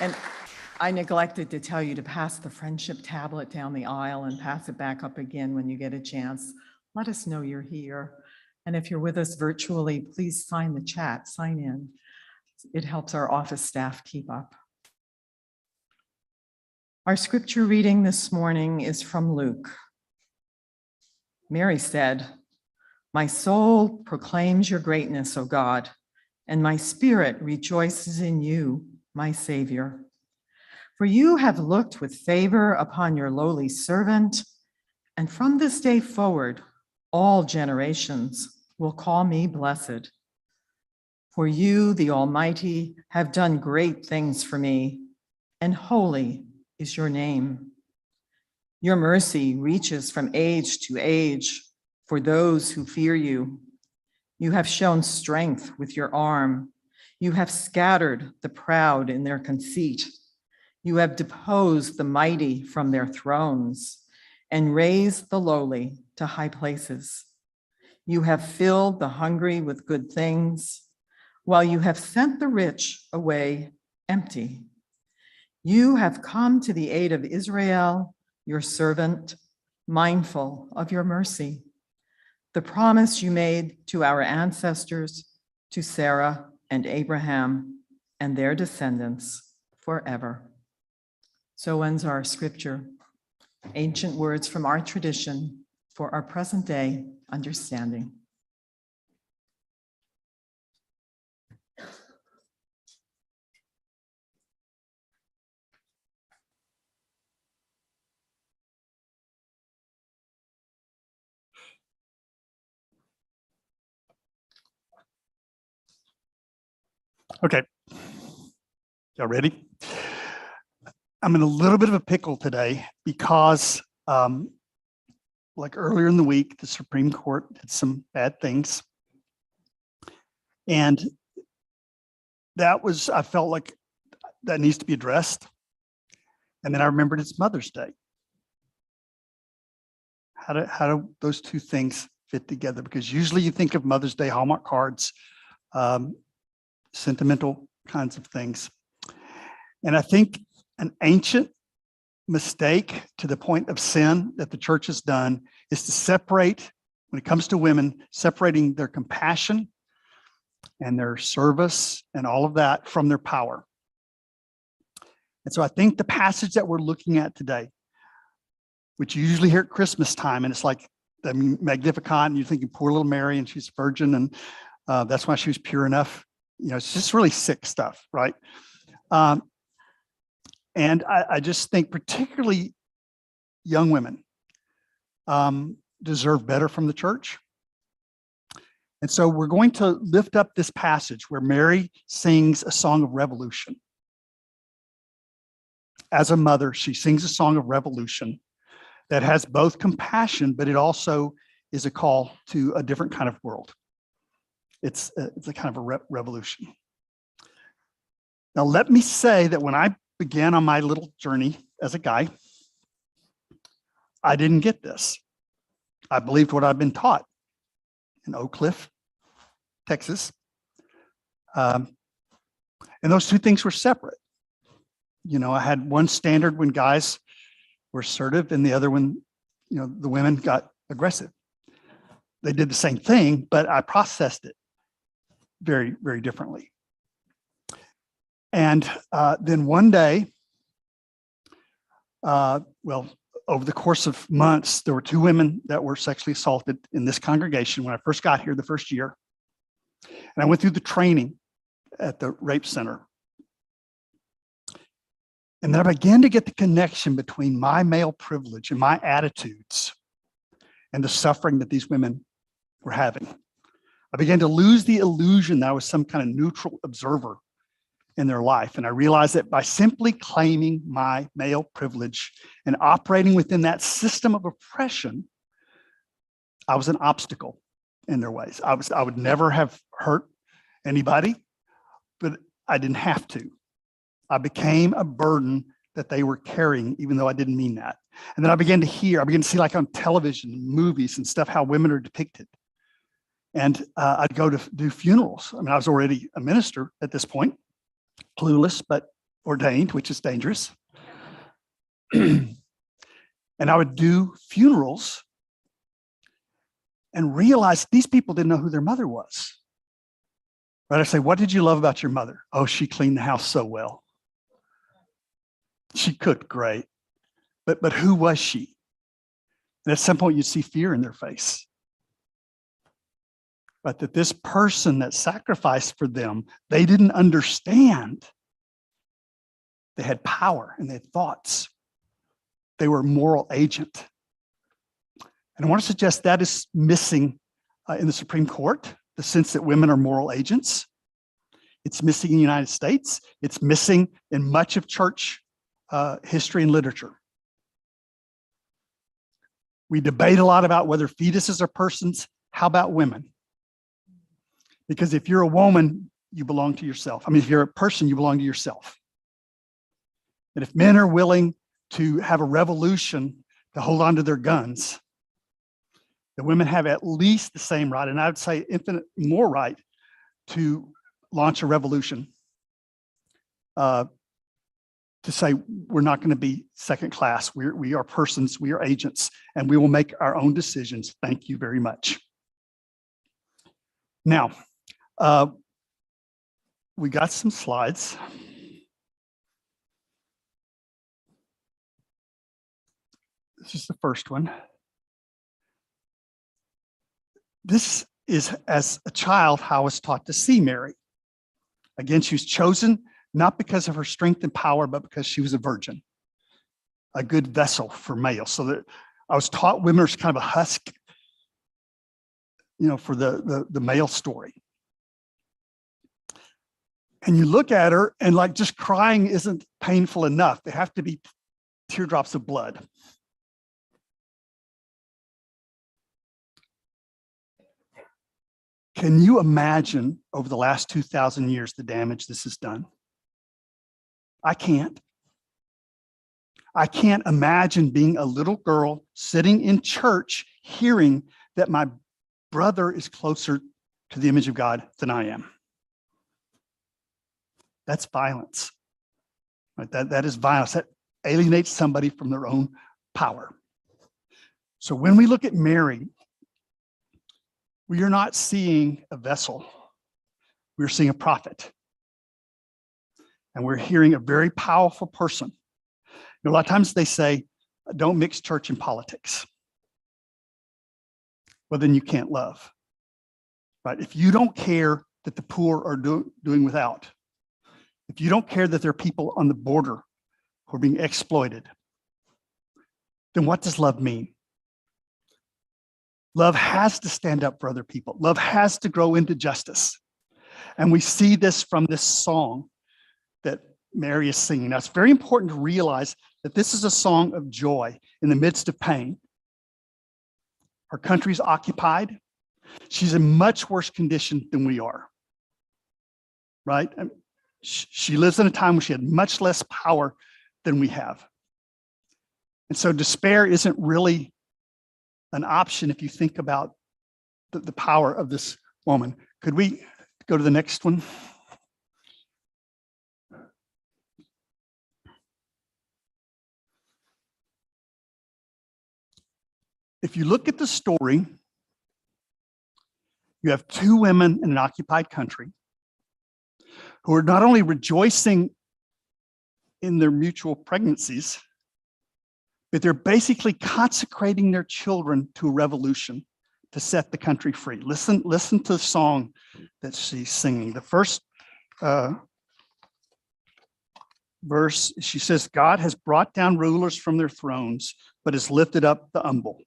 And I neglected to tell you to pass the friendship tablet down the aisle and pass it back up again when you get a chance. Let us know you're here. And if you're with us virtually, please sign the chat, sign in. It helps our office staff keep up. Our scripture reading this morning is from Luke. Mary said, "My soul proclaims your greatness, O God, and my spirit rejoices in you, my Savior. For you have looked with favor upon your lowly servant, and from this day forward, all generations will call me blessed. For you, the Almighty, have done great things for me, and holy is your name. Your mercy reaches from age to age for those who fear you. You have shown strength with your arm. You have scattered the proud in their conceit. You have deposed the mighty from their thrones and raised the lowly to high places. You have filled the hungry with good things, while you have sent the rich away empty. You have come to the aid of Israel, your servant, mindful of your mercy, the promise you made to our ancestors, to Sarah and Abraham and their descendants forever." So ends our scripture, ancient words from our tradition for our present day understanding. Okay, y'all ready? I'm in a little bit of a pickle today because like earlier in the week, the Supreme Court did some bad things. And I felt like that needs to be addressed. And then I remembered it's Mother's Day. How do those two things fit together? Because usually you think of Mother's Day, Hallmark cards, sentimental kinds of things. And I think an ancient mistake to the point of sin that the church has done is to separate, when it comes to women, separating their compassion and their service and all of that from their power. And so I think the passage that we're looking at today, which you usually hear at Christmas time, and it's like the Magnificat, and you're thinking poor little Mary, and she's a virgin, and that's why she was pure enough. You know, it's just really sick stuff, right? And I just think particularly young women deserve better from the church. And so we're going to lift up this passage where Mary sings a song of revolution. As a mother, she sings a song of revolution that has both compassion, but it also is a call to a different kind of world. It's a kind of a revolution. Now, let me say that when I began on my little journey as a guy, I didn't get this. I believed what I'd been taught in Oak Cliff, Texas. And those two things were separate. You know, I had one standard when guys were assertive and the other when, you know, the women got aggressive. They did the same thing, but I processed it very, very differently. And then one day, over the course of months, there were two women that were sexually assaulted in this congregation when I first got here the first year. And I went through the training at the rape center. And then I began to get the connection between my male privilege and my attitudes and the suffering that these women were having. I began to lose the illusion that I was some kind of neutral observer in their life. And I realized that by simply claiming my male privilege and operating within that system of oppression, I was an obstacle in their ways. I would never have hurt anybody, but I didn't have to. I became a burden that they were carrying, even though I didn't mean that. And then I began to see like on television, movies and stuff, how women are depicted. And I'd go to do funerals. I mean, I was already a minister at this point, clueless, but ordained, which is dangerous. And I would do funerals and realize these people didn't know who their mother was. Right? I say, what did you love about your mother? Oh, she cleaned the house so well. She cooked great. But who was she? And at some point you'd see fear in their face. But that this person that sacrificed for them, they didn't understand. They had power and they had thoughts. They were a moral agent. And I want to suggest that is missing in the Supreme Court, the sense that women are moral agents. It's missing in the United States. It's missing in much of church history and literature. We debate a lot about whether fetuses are persons. How about women? Because if you're a woman, you belong to yourself. I mean, if you're a person, you belong to yourself. And if men are willing to have a revolution to hold on to their guns, the women have at least the same right, and I would say infinite more right, to launch a revolution, to say we're not going to be second class. We are persons, we are agents, and we will make our own decisions. Thank you very much. Now, we got some slides. This is the first one. This is, as a child, how I was taught to see Mary. Again, she was chosen not because of her strength and power, but because she was a virgin, a good vessel for male. So that I was taught women are kind of a husk, for the male story. And you look at her and like just crying isn't painful enough. They have to be teardrops of blood. Can you imagine over the last 2,000 years the damage this has done? I can't. I can't imagine being a little girl sitting in church hearing that my brother is closer to the image of God than I am. That's violence. Right? That is violence. That alienates somebody from their own power. So when we look at Mary, we are not seeing a vessel. We're seeing a prophet. And we're hearing a very powerful person. A lot of times they say, don't mix church and politics. Well, then you can't love. Right? If you don't care that the poor are doing without, if you don't care that there are people on the border who are being exploited, then what does love mean? Love has to stand up for other people. Love has to grow into justice. And we see this from this song that Mary is singing. Now, it's very important to realize that this is a song of joy in the midst of pain. Her country's occupied. She's in much worse condition than we are, right? She lives in a time when she had much less power than we have. And so despair isn't really an option if you think about the power of this woman. Could we go to the next one? If you look at the story, you have two women in an occupied country who are not only rejoicing in their mutual pregnancies, but they're basically consecrating their children to a revolution to set the country free. Listen to the song that she's singing. The first verse, she says, God has brought down rulers from their thrones, but has lifted up the humble.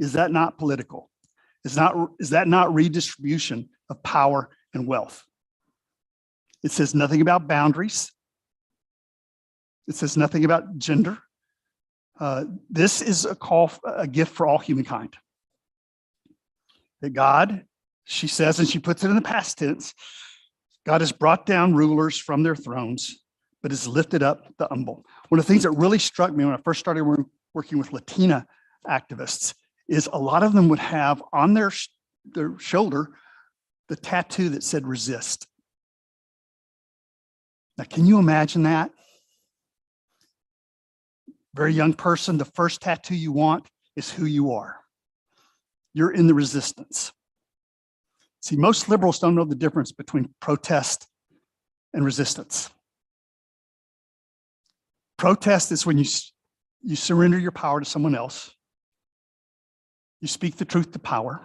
Is that not political? Is that not redistribution of power and wealth? It says nothing about boundaries. It says nothing about gender. This is a gift for all humankind. That God, she says, and she puts it in the past tense, God has brought down rulers from their thrones, but has lifted up the humble. One of the things that really struck me when I first started working with Latina activists is a lot of them would have on their shoulder the tattoo that said resist. Now, can you imagine that? Very young person, the first tattoo you want is who you are. You're in the resistance. See, most liberals don't know the difference between protest and resistance. Protest is when you surrender your power to someone else. You speak the truth to power.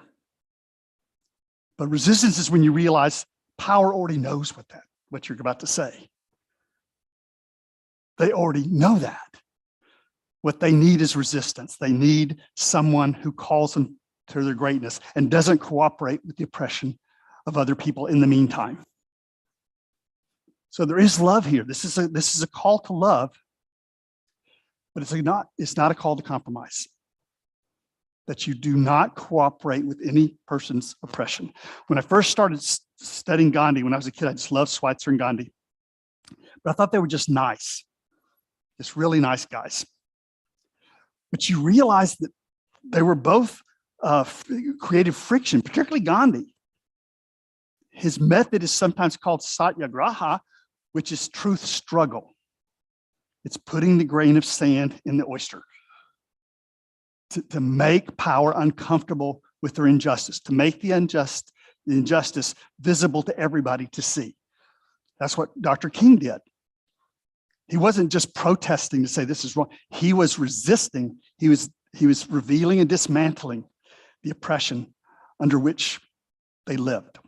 But resistance is when you realize power already knows what you're about to say. They already know that. What they need is resistance. They need someone who calls them to their greatness and doesn't cooperate with the oppression of other people in the meantime. So there is love here. This is a call to love, but it's not a call to compromise. That you do not cooperate with any person's oppression. When I first started studying Gandhi, when I was a kid, I just loved Schweitzer and Gandhi. But I thought they were just nice, just really nice guys. But you realize that they were both created friction, particularly Gandhi. His method is sometimes called satyagraha, which is truth struggle. It's putting the grain of sand in the oyster to make power uncomfortable with their injustice, to make the injustice visible to everybody to see. That's what Dr. King did. He wasn't just protesting to say this is wrong. He was resisting. He was revealing and dismantling the oppression under which they lived.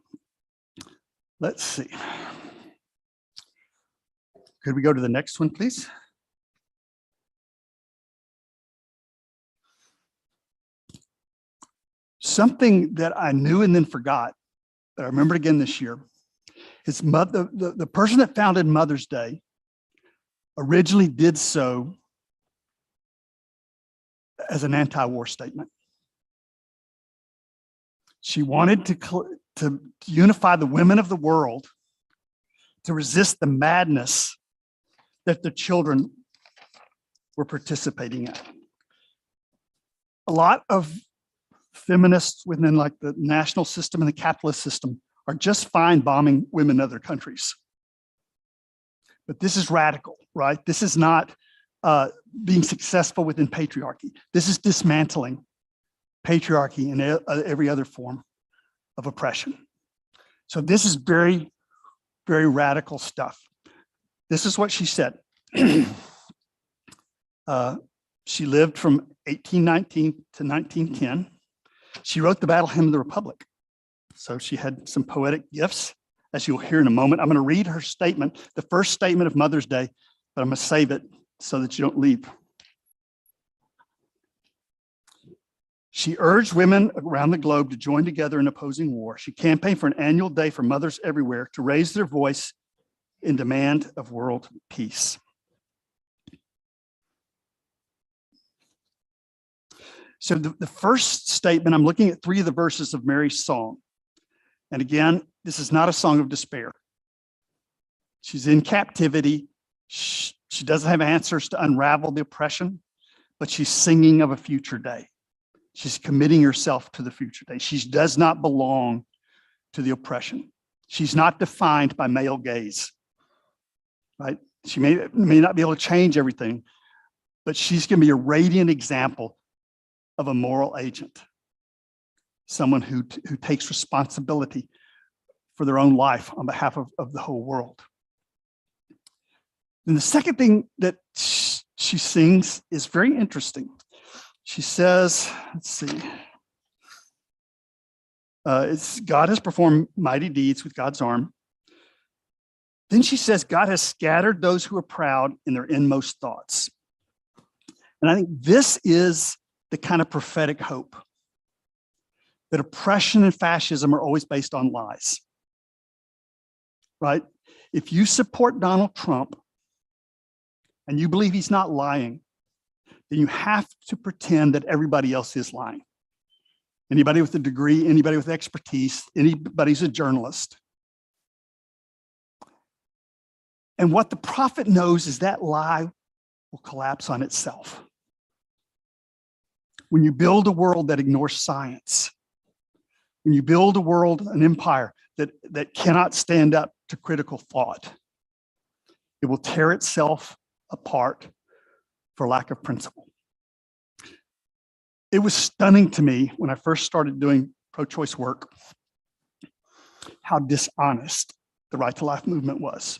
Let's see. Could we go to the next one, please? Something that I knew and then forgot, but I remembered again this year, is the person that founded Mother's Day originally did so as an anti-war statement. She wanted to unify the women of the world to resist the madness that the children were participating in. A lot of feminists within like the national system and the capitalist system are just fine bombing women in other countries. But this is radical, right? This is not being successful within patriarchy. This is dismantling patriarchy and every other form of oppression. So this is very, very radical stuff. This is what she said. She lived from 1819 to 1910. She wrote the Battle Hymn of the Republic. So she had some poetic gifts, as you'll hear in a moment. I'm going to read her statement, the first statement of Mother's Day, but I'm going to save it so that you don't leave. She urged women around the globe to join together in opposing war. She campaigned for an annual day for mothers everywhere to raise their voice in demand of world peace. So the first statement, I'm looking at 3 of the verses of Mary's song. And again, this is not a song of despair. She's in captivity. She doesn't have answers to unravel the oppression, but she's singing of a future day. She's committing herself to the future day. She does not belong to the oppression. She's not defined by male gaze, right? She may not be able to change everything, but she's going to be a radiant example of a moral agent, someone who takes responsibility for their own life on behalf of the whole world. And the second thing that she sings is very interesting. She says, let's see, God has performed mighty deeds with God's arm. Then she says, God has scattered those who are proud in their inmost thoughts. And I think this is the kind of prophetic hope, that oppression and fascism are always based on lies, right? If you support Donald Trump and you believe he's not lying, then you have to pretend that everybody else is lying. Anybody with a degree, anybody with expertise, anybody who's a journalist. And what the prophet knows is that lie will collapse on itself. When you build a world that ignores science, when you build a world, an empire that cannot stand up to critical thought, It will tear itself apart for lack of principle. It was stunning to me when I first started doing pro-choice work how dishonest the Right to Life movement was.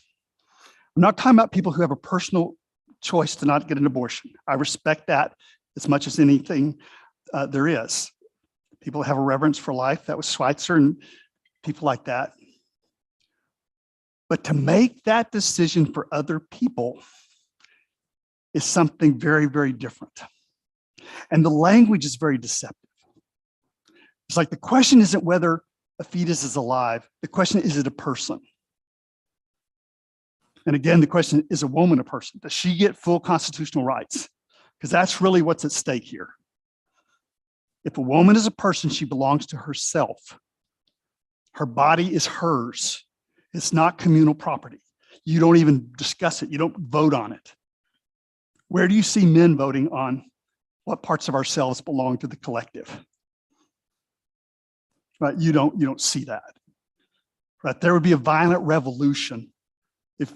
I'm not talking about people who have a personal choice to not get an abortion. I respect that as much as anything there is. People have a reverence for life. That was Schweitzer and people like that. But to make that decision for other people is something very, very different. And the language is very deceptive. It's like the question isn't whether a fetus is alive. The question is it a person? And again, the question is a woman a person? Does she get full constitutional rights? Because that's really what's at stake here. If a woman is a person, she belongs to herself. Her body is hers. It's not communal property. You don't even discuss it. You don't vote on it. Where do you see men voting on what parts of ourselves belong to the collective? Right? You don't see that. Right? There would be a violent revolution if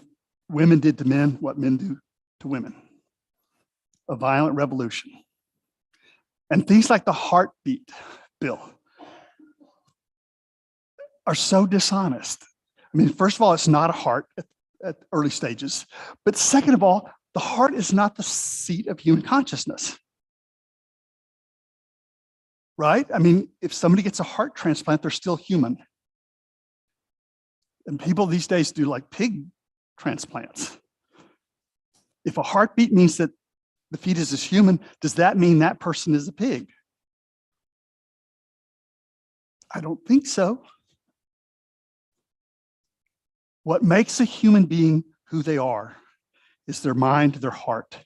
women did to men what men do to women. A violent revolution. And things like the heartbeat bill are so dishonest. I mean, first of all, it's not a heart at early stages. But second of all, the heart is not the seat of human consciousness. Right? I mean, if somebody gets a heart transplant, they're still human. And people these days do like pig transplants. If a heartbeat means that the fetus is human, does that mean that person is a pig? I don't think so. What makes a human being who they are is their mind, their heart,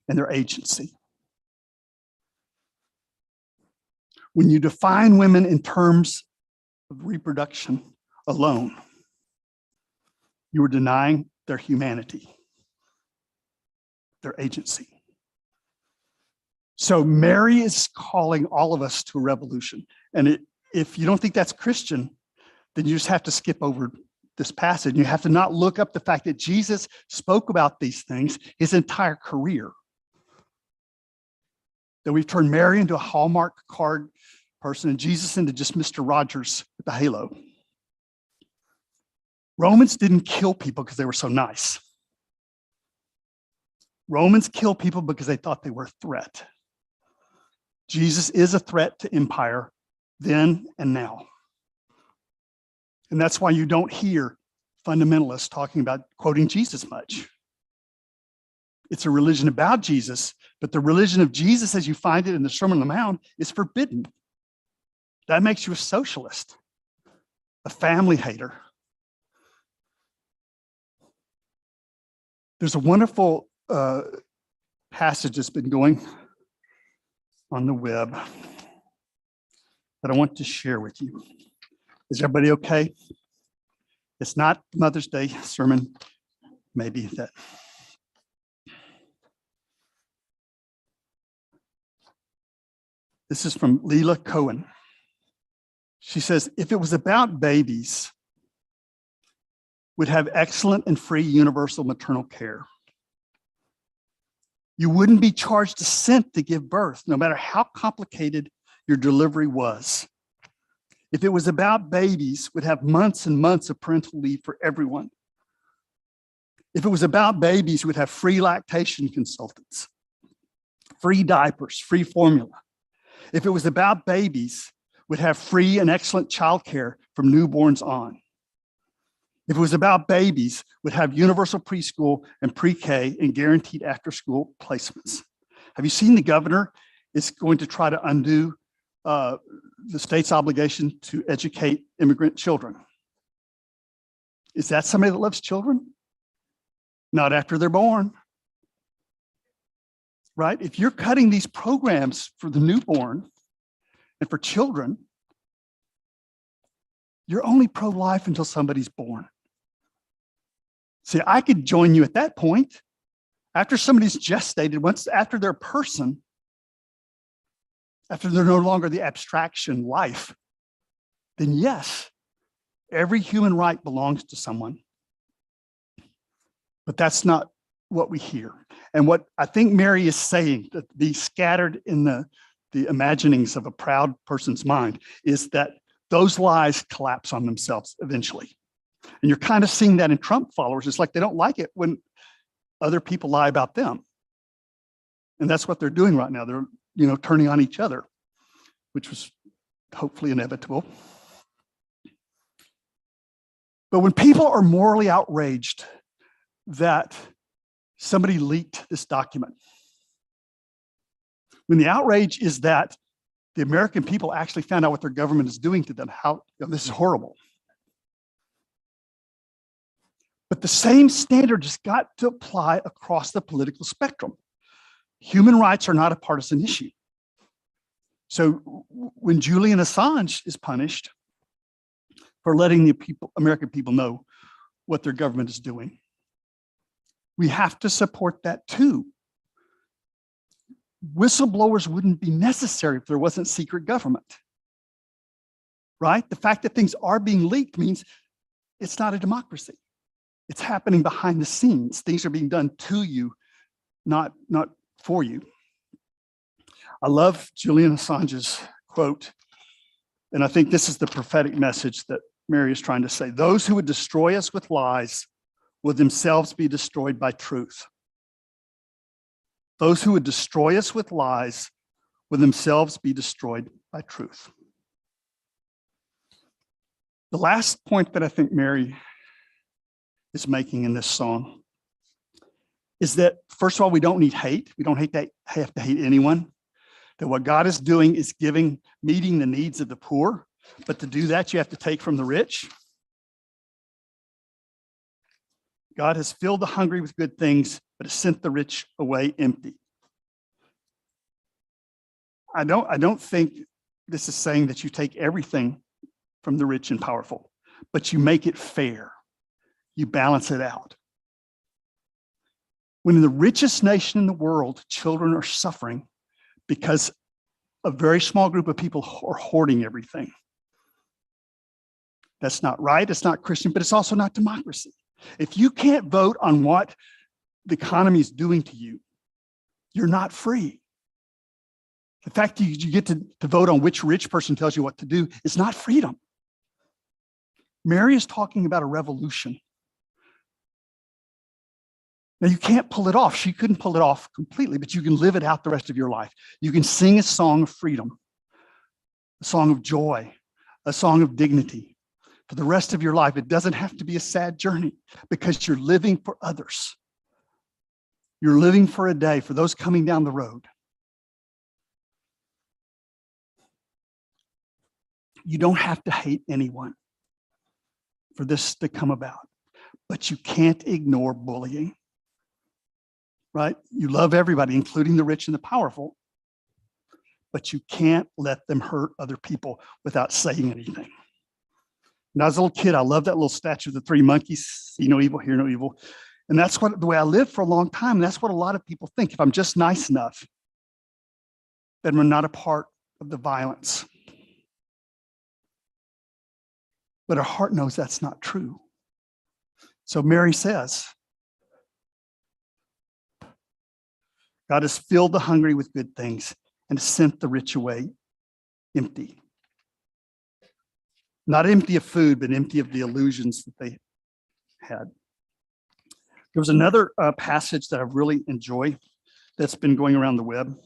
and their agency. When you define women in terms of reproduction alone, you are denying their humanity, their agency. So Mary is calling all of us to a revolution. And if you don't think that's Christian, then you just have to skip over this passage. You have to not look up the fact that Jesus spoke about these things his entire career. That we've turned Mary into a Hallmark card person and Jesus into just Mr. Rogers with the halo. Romans didn't kill people because they were so nice. Romans kill people because they thought they were a threat. Jesus is a threat to empire then and now. And that's why you don't hear fundamentalists talking about quoting Jesus much. It's a religion about Jesus, but the religion of Jesus as you find it in the Sermon on the Mount is forbidden. That makes you a socialist, a family hater. There's a wonderful passage that's been going on the web that I want to share with you. Is everybody okay? It's not Mother's Day sermon, maybe that. This is from Leila Cohen. She says, if it was about babies, we'd have excellent and free universal maternal care. You wouldn't be charged a cent to give birth, no matter how complicated your delivery was. If it was about babies, we'd have months and months of parental leave for everyone. If it was about babies, we'd have free lactation consultants, free diapers, free formula. If it was about babies, we'd have free and excellent childcare from newborns on. If it was about babies, we'd have universal preschool and pre-K and guaranteed after-school placements. Have you seen the governor is going to try to undo the state's obligation to educate immigrant children? Is that somebody that loves children? Not after they're born. Right? If you're cutting these programs for the newborn and for children, you're only pro-life until somebody's born. See, I could join you at that point. After somebody's gestated, once after they're a person, after they're no longer the abstraction life, then yes, every human right belongs to someone. But that's not what we hear. And what I think Mary is saying, that be scattered in the imaginings of a proud person's mind, is that those lies collapse on themselves eventually. And you're kind of seeing that in Trump followers. It's like they don't like it when other people lie about them. And that's what they're doing right now. They're, turning on each other, which was hopefully inevitable. But when people are morally outraged that somebody leaked this document, when the outrage is that the American people actually found out what their government is doing to them, this is horrible. But the same standard has got to apply across the political spectrum. Human rights are not a partisan issue. So when Julian Assange is punished for letting the American people know what their government is doing, we have to support that too. Whistleblowers wouldn't be necessary if there wasn't secret government, right? The fact that things are being leaked means it's not a democracy. It's happening behind the scenes. Things are being done to you, not for you. I love Julian Assange's quote, and I think this is the prophetic message that Mary is trying to say. Those who would destroy us with lies would themselves be destroyed by truth. Those who would destroy us with lies would themselves be destroyed by truth. The last point that I think Mary is making in this song is that, first of all, we don't need hate. We don't have to hate anyone. That what God is doing is meeting the needs of the poor. But to do that, you have to take from the rich. God has filled the hungry with good things, but has sent the rich away empty. I don't think this is saying that you take everything from the rich and powerful, but you make it fair. You balance it out. When in the richest nation in the world, children are suffering because a very small group of people are hoarding everything. That's not right, it's not Christian, but it's also not democracy. If you can't vote on what the economy is doing to you, you're not free. The fact that you get to vote on which rich person tells you what to do is not freedom. Mary is talking about a revolution. Now, you can't pull it off. She couldn't pull it off completely, but you can live it out the rest of your life. You can sing a song of freedom, a song of joy, a song of dignity for the rest of your life. It doesn't have to be a sad journey because you're living for others. You're living for a day, for those coming down the road. You don't have to hate anyone for this to come about, but you can't ignore bullying. Right? You love everybody, including the rich and the powerful, but you can't let them hurt other people without saying anything. When I was a little kid, I loved that little statue of the three monkeys, see no evil, hear no evil. And that's the way I lived for a long time. And that's what a lot of people think. If I'm just nice enough, then we're not a part of the violence. But our heart knows that's not true. So Mary says, God has filled the hungry with good things and sent the rich away empty. Not empty of food, but empty of the illusions that they had. There was another passage that I really enjoy that's been going around the web. And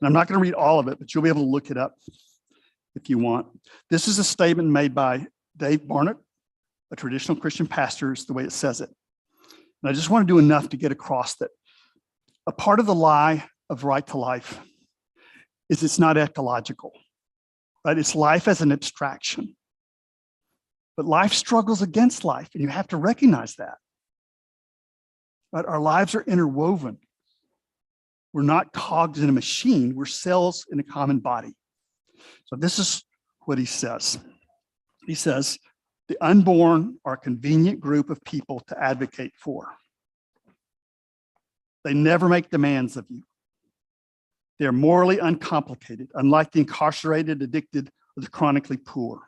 I'm not going to read all of it, but you'll be able to look it up if you want. This is a statement made by Dave Barnett, a traditional Christian pastor, is the way it says it. And I just want to do enough to get across that a part of the lie of right to life is it's not ecological, right? It's life as an abstraction. But life struggles against life, and you have to recognize that. Right? Our lives are interwoven. We're not cogs in a machine, we're cells in a common body. So this is what he says. He says, the unborn are a convenient group of people to advocate for. They never make demands of you. They're morally uncomplicated, unlike the incarcerated, addicted, or the chronically poor.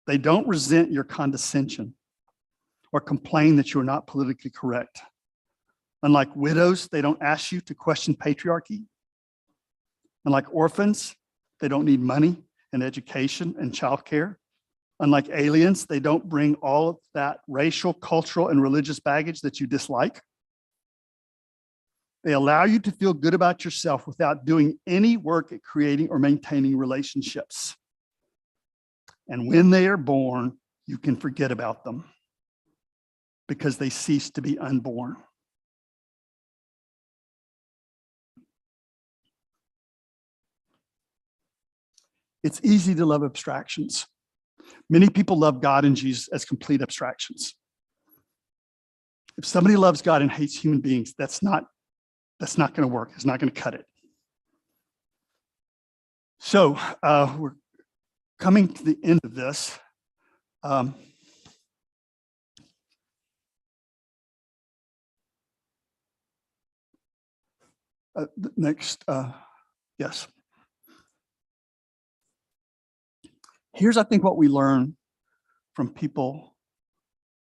They don't resent your condescension or complain that you are not politically correct. Unlike widows, they don't ask you to question patriarchy. Unlike orphans, they don't need money and education and childcare. Unlike aliens, they don't bring all of that racial, cultural, and religious baggage that you dislike. They allow you to feel good about yourself without doing any work at creating or maintaining relationships. And when they are born, you can forget about them because they cease to be unborn. It's easy to love abstractions. Many people love God and Jesus as complete abstractions. If somebody loves God and hates human beings, that's not going to work. It's not going to cut it. So we're coming to the end of this. Next, yes. Here's, I think, what we learn from people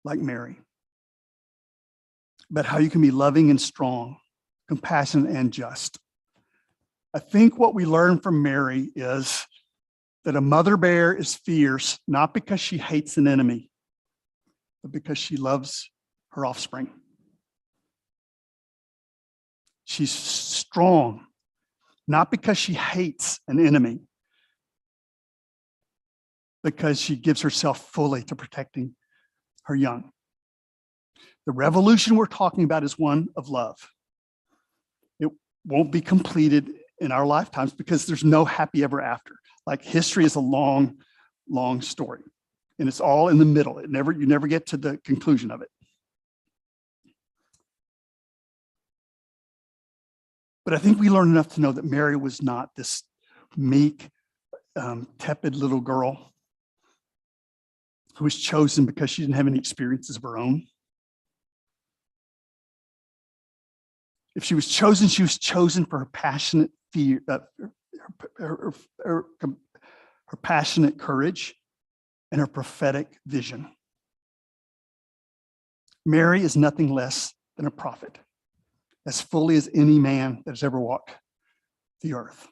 like Mary about how you can be loving and strong, compassionate and just. I think what we learn from Mary is that a mother bear is fierce, not because she hates an enemy, but because she loves her offspring. She's strong, not because she hates an enemy, because she gives herself fully to protecting her young. The revolution we're talking about is one of love. It won't be completed in our lifetimes because there's no happy ever after. Like, history is a long, long story, and it's all in the middle. You never get to the conclusion of it. But I think we learn enough to know that Mary was not this meek, tepid little girl who was chosen because she didn't have any experiences of her own. If she was chosen for her passionate fear, her passionate courage, and her prophetic vision. Mary is nothing less than a prophet, as fully as any man that has ever walked the earth.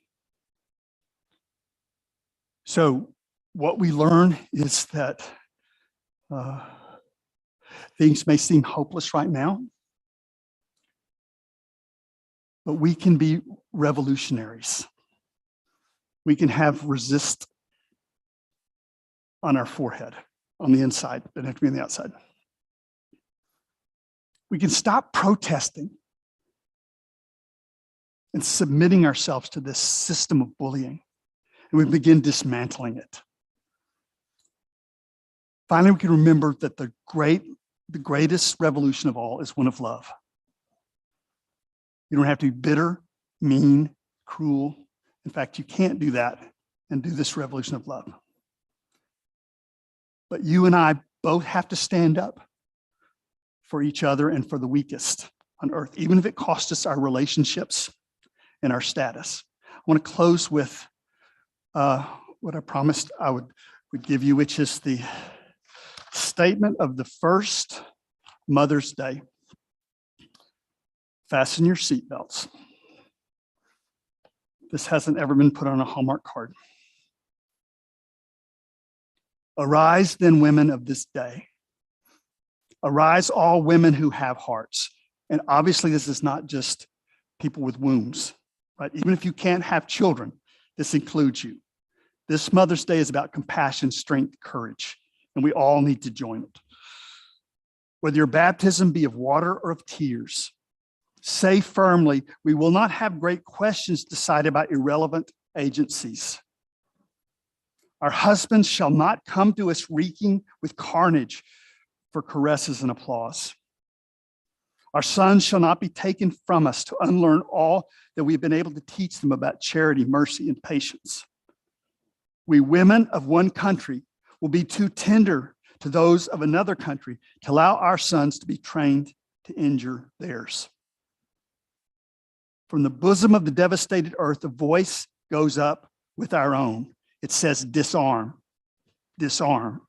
So what we learn is that things may seem hopeless right now, but we can be revolutionaries. We can have resist on our forehead, on the inside, doesn't have to be on the outside. We can stop protesting and submitting ourselves to this system of bullying, and we begin dismantling it. Finally, we can remember that the greatest revolution of all is one of love. You don't have to be bitter, mean, cruel. In fact, you can't do that and do this revolution of love. But you and I both have to stand up for each other and for the weakest on earth, even if it costs us our relationships and our status. I want to close with what I promised I would give you, which is the statement of the first Mother's Day. Fasten your seatbelts. This hasn't ever been put on a Hallmark card. Arise then, women of this day. Arise, all women who have hearts. And obviously, this is not just people with wombs, right? Even if you can't have children, this includes you. This Mother's Day is about compassion, strength, courage, and we all need to join it. Whether your baptism be of water or of tears, say firmly, we will not have great questions decided by irrelevant agencies. Our husbands shall not come to us reeking with carnage for caresses and applause. Our sons shall not be taken from us to unlearn all that we've been able to teach them about charity, mercy, and patience. We women of one country will be too tender to those of another country to allow our sons to be trained to injure theirs. From the bosom of the devastated earth, a voice goes up with our own. It says, disarm, disarm.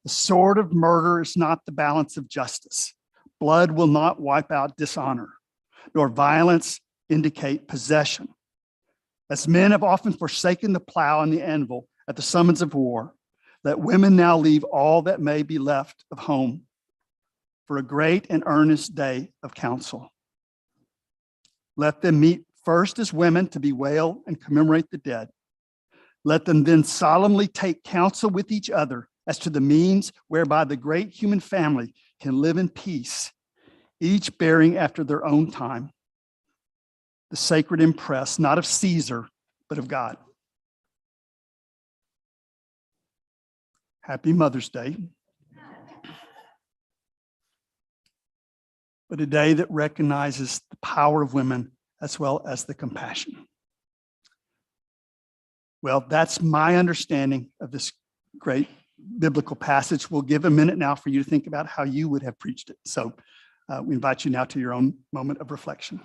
The sword of murder is not the balance of justice. Blood will not wipe out dishonor, nor violence indicate possession. As men have often forsaken the plow and the anvil at the summons of war, let women now leave all that may be left of home for a great and earnest day of counsel. Let them meet first as women to bewail and commemorate the dead. Let them then solemnly take counsel with each other as to the means whereby the great human family can live in peace, each bearing after their own time the sacred impress, not of Caesar, but of God. Happy Mother's Day. But a day that recognizes the power of women as well as the compassion. Well, that's my understanding of this great biblical passage. We'll give a minute now for you to think about how you would have preached it. So we invite you now to your own moment of reflection.